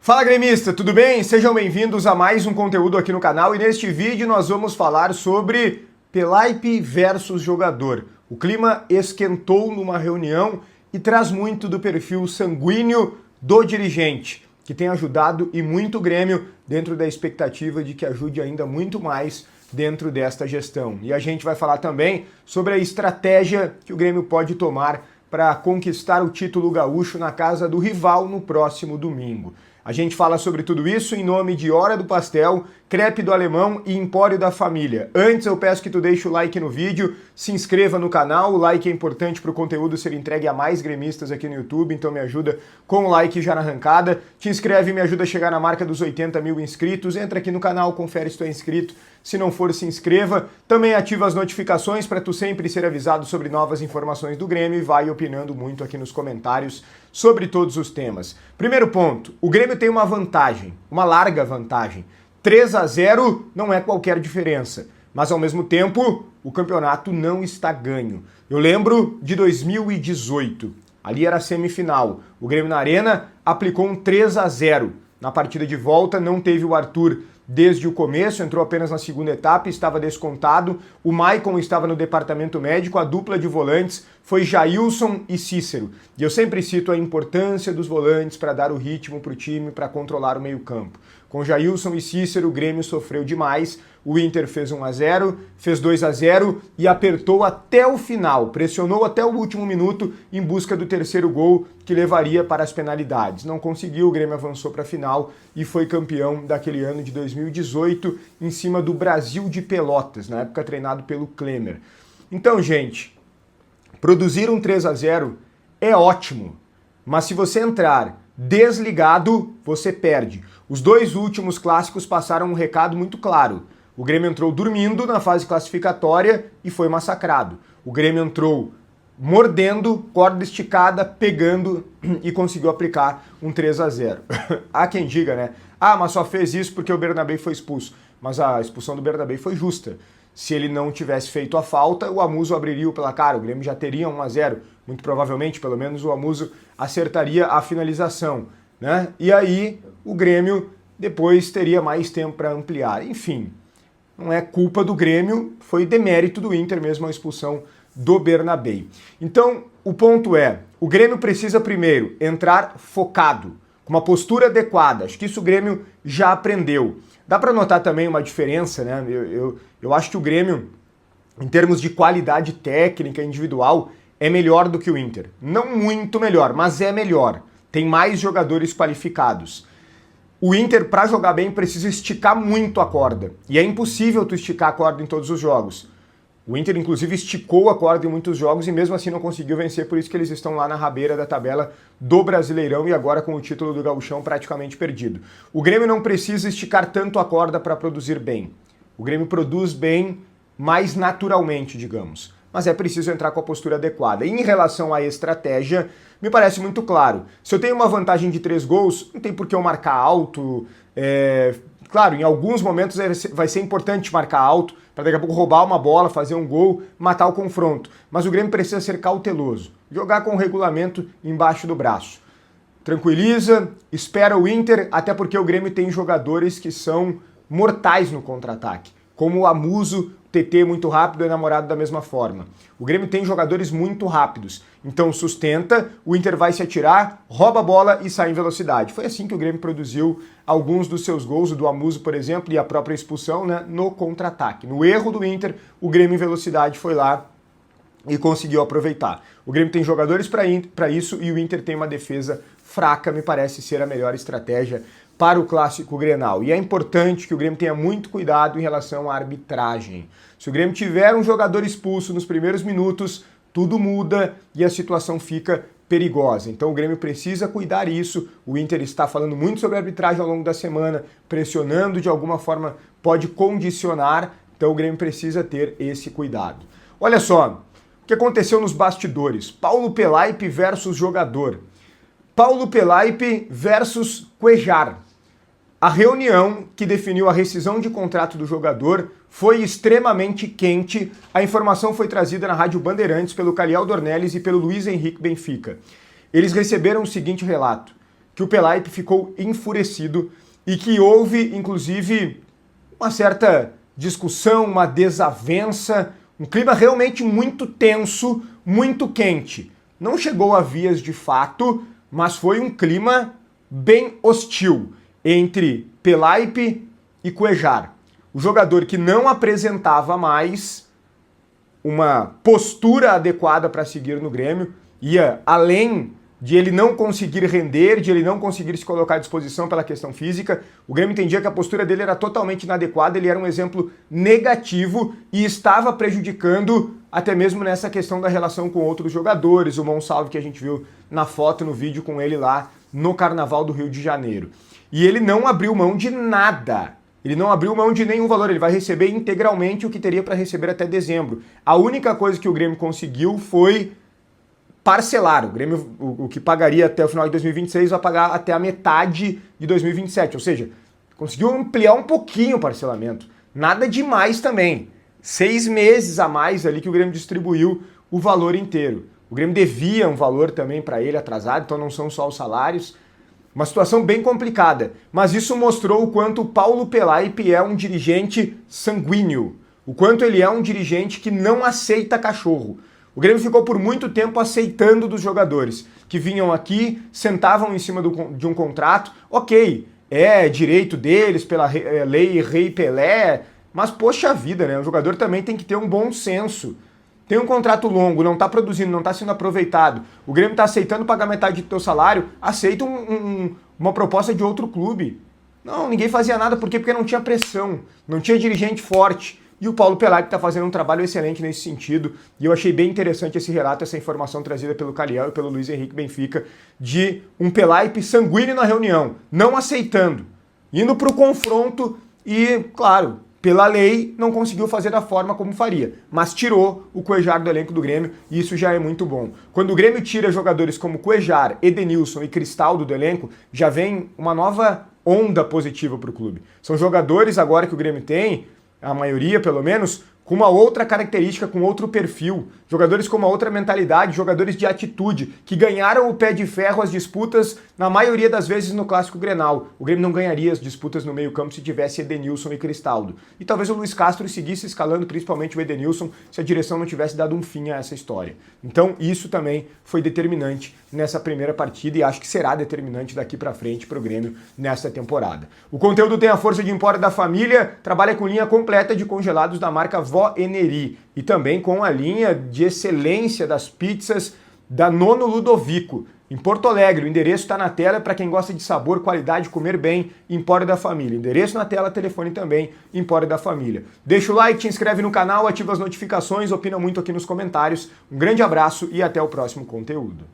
Fala gremista, tudo bem? Sejam bem-vindos a mais um conteúdo aqui no canal e neste vídeo nós vamos falar sobre Pelaipe versus jogador. O clima esquentou numa reunião e traz muito do perfil sanguíneo do dirigente, que tem ajudado e muito o Grêmio dentro da expectativa de que ajude ainda muito mais dentro desta gestão. E a gente vai falar também sobre a estratégia que o Grêmio pode tomar para conquistar o título gaúcho na casa do rival no próximo domingo. A gente fala sobre tudo isso em nome de Hora do Pastel, Crepe do Alemão e Empório da Família. Antes eu peço que tu deixe o like no vídeo, se inscreva no canal, o like é importante para o conteúdo ser entregue a mais gremistas aqui no YouTube, então me ajuda com o like já na arrancada. Te inscreve e me ajuda a chegar na marca dos 80 mil inscritos, entra aqui no canal, confere se tu é inscrito, se não for se inscreva. Também ativa as notificações para tu sempre ser avisado sobre novas informações do Grêmio e vai opinando muito aqui nos comentários sobre todos os temas. Primeiro ponto, o Grêmio tem uma vantagem, uma larga vantagem. 3-0 não é qualquer diferença, mas ao mesmo tempo o campeonato não está ganho. Eu lembro de 2018, ali era a semifinal, o Grêmio na Arena aplicou um 3-0. Na partida de volta não teve o Arthur desde o começo, entrou apenas na segunda etapa, estava descontado, o Maicon estava no departamento médico, a dupla de volantes foi Jailson e Cícero. E eu sempre cito a importância dos volantes para dar o ritmo para o time, para controlar o meio-campo. Com Jailson e Cícero, o Grêmio sofreu demais, o Inter fez 1-0, fez 2-0 e apertou até o final, pressionou até o último minuto em busca do terceiro gol que levaria para as penalidades. Não conseguiu, o Grêmio avançou para a final e foi campeão daquele ano de 2018 em cima do Brasil de Pelotas, na época treinado pelo Klemer. Então, gente, produzir um 3-0 é ótimo, mas se você entrar desligado, você perde. Os dois últimos clássicos passaram um recado muito claro. O Grêmio entrou dormindo na fase classificatória e foi massacrado. O Grêmio entrou mordendo, corda esticada, pegando e conseguiu aplicar um 3-0. Há quem diga, né? Ah, mas só fez isso porque o Bernabé foi expulso. Mas a expulsão do Bernabé foi justa. Se ele não tivesse feito a falta, o Amuso abriria o placar, o Grêmio já teria 1-0. Muito provavelmente, pelo menos, o Amuso acertaria a finalização, né? E aí o Grêmio depois teria mais tempo para ampliar. Enfim, não é culpa do Grêmio, foi demérito do Inter mesmo a expulsão do Bernabé. Então, o ponto é, o Grêmio precisa primeiro entrar focado, com uma postura adequada. Acho que isso o Grêmio já aprendeu. Dá para notar também uma diferença, né? Eu acho que o Grêmio, em termos de qualidade técnica individual, é melhor do que o Inter. Não muito melhor, mas é melhor. Tem mais jogadores qualificados. O Inter, para jogar bem, precisa esticar muito a corda. E é impossível tu esticar a corda em todos os jogos. O Inter, inclusive, esticou a corda em muitos jogos e mesmo assim não conseguiu vencer, por isso que eles estão lá na rabeira da tabela do Brasileirão e agora com o título do Gauchão praticamente perdido. O Grêmio não precisa esticar tanto a corda para produzir bem. O Grêmio produz bem mais naturalmente, digamos. Mas é preciso entrar com a postura adequada. E em relação à estratégia, me parece muito claro. Se eu tenho uma vantagem de 3 gols, não tem por que eu marcar alto. Claro, em alguns momentos vai ser importante marcar alto, para daqui a pouco roubar uma bola, fazer um gol, matar o confronto. Mas o Grêmio precisa ser cauteloso, jogar com o regulamento embaixo do braço. Tranquiliza, espera o Inter, até porque o Grêmio tem jogadores que são mortais no contra-ataque, como o Amuso, TT muito rápido, é namorado da mesma forma. O Grêmio tem jogadores muito rápidos, então sustenta, o Inter vai se atirar, rouba a bola e sai em velocidade. Foi assim que o Grêmio produziu alguns dos seus gols, o do Amuso, por exemplo, e a própria expulsão, né, no contra-ataque. No erro do Inter, o Grêmio em velocidade foi lá e conseguiu aproveitar. O Grêmio tem jogadores para isso e o Inter tem uma defesa fraca, me parece ser a melhor estratégia para o clássico Grenal. E é importante que o Grêmio tenha muito cuidado em relação à arbitragem. Se o Grêmio tiver um jogador expulso nos primeiros minutos, tudo muda e a situação fica perigosa. Então o Grêmio precisa cuidar isso. O Inter está falando muito sobre a arbitragem ao longo da semana, pressionando de alguma forma, pode condicionar. Então o Grêmio precisa ter esse cuidado. Olha só, o que aconteceu nos bastidores. Paulo Pelaipe versus jogador. Paulo Pelaipe versus Cuéllar. A reunião que definiu a rescisão de contrato do jogador foi extremamente quente. A informação foi trazida na Rádio Bandeirantes pelo Caliel Dornelles e pelo Luiz Henrique Benfica. Eles receberam o seguinte relato. que o Pelaip ficou enfurecido e que houve, inclusive, uma certa discussão, uma desavença, um clima realmente muito tenso, muito quente. Não chegou a vias de fato, mas foi um clima bem hostil entre Pelaip e Cuéllar. O jogador que não apresentava mais uma postura adequada para seguir no Grêmio, ia além de ele não conseguir render, de ele não conseguir se colocar à disposição pela questão física. O Grêmio entendia que a postura dele era totalmente inadequada, ele era um exemplo negativo e estava prejudicando até mesmo nessa questão da relação com outros jogadores, o Monsalve que a gente viu na foto, no vídeo com ele lá no Carnaval do Rio de Janeiro. E ele não abriu mão de nada. Ele não abriu mão de nenhum valor, ele vai receber integralmente o que teria para receber até dezembro. A única coisa que o Grêmio conseguiu foi parcelar. O Grêmio, o que pagaria até o final de 2026, vai pagar até a metade de 2027. Ou seja, conseguiu ampliar um pouquinho o parcelamento. Nada demais também. 6 meses a mais ali que o Grêmio distribuiu o valor inteiro. O Grêmio devia um valor também para ele atrasado, então não são só os salários. Uma situação bem complicada. Mas isso mostrou o quanto o Paulo Pelaip é um dirigente sanguíneo. O quanto ele é um dirigente que não aceita cachorro. O Grêmio ficou por muito tempo aceitando dos jogadores que vinham aqui, sentavam em cima de um contrato. Ok, é direito deles pela lei Rei Pelé, mas poxa vida, né? O jogador também tem que ter um bom senso. Tem um contrato longo, não está produzindo, não está sendo aproveitado. O Grêmio está aceitando pagar metade do teu salário, aceita uma proposta de outro clube. Não, ninguém fazia nada. Por quê? Porque não tinha pressão, não tinha dirigente forte. E o Paulo Pelaip está fazendo um trabalho excelente nesse sentido. E eu achei bem interessante esse relato, essa informação trazida pelo Caliel e pelo Luiz Henrique Benfica, de um Pelaip sanguíneo na reunião, não aceitando, indo para o confronto e, claro, pela lei, não conseguiu fazer da forma como faria, mas tirou o Cuéllar do elenco do Grêmio e isso já é muito bom. Quando o Grêmio tira jogadores como Cuéllar, Edenilson e Cristaldo do elenco, já vem uma nova onda positiva para o clube. São jogadores agora que o Grêmio tem, a maioria pelo menos, com uma outra característica, com outro perfil, jogadores com uma outra mentalidade, jogadores de atitude, que ganharam o pé de ferro as disputas, na maioria das vezes no Clássico Grenal. O Grêmio não ganharia as disputas no meio-campo se tivesse Edenilson e Cristaldo. E talvez o Luiz Castro seguisse escalando, principalmente o Edenilson, se a direção não tivesse dado um fim a essa história. Então isso também foi determinante nessa primeira partida e acho que será determinante daqui pra frente pro Grêmio nesta temporada. O conteúdo tem a força de Empório da Família, trabalha com linha completa de congelados da marca Vó Eneri e também com a linha de excelência das pizzas da Nono Ludovico. Em Porto Alegre, o endereço está na tela para quem gosta de sabor, qualidade, comer bem, Empório da Família. Endereço na tela, telefone também, Empório da Família. Deixa o like, te inscreve no canal, ativa as notificações, opina muito aqui nos comentários. Um grande abraço e até o próximo conteúdo.